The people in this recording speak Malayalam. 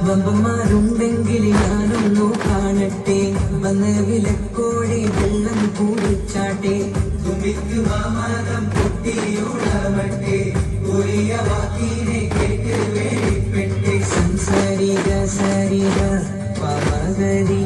വമ്പന്മാരുണ്ടെങ്കിൽ ഞാനൊന്നു കാണട്ടെ, വന്ന് വിലക്കോടെ വെള്ളം കൂടിച്ചാട്ടെ. തുമ്പിക്ക് മാമകം പൊട്ടിയോളവട്ടെ, ഒരിയ വാക്കിനെ കേട്ട് വേളിപ്പെട്ടെ. സംസാരിക സരിക പമകരി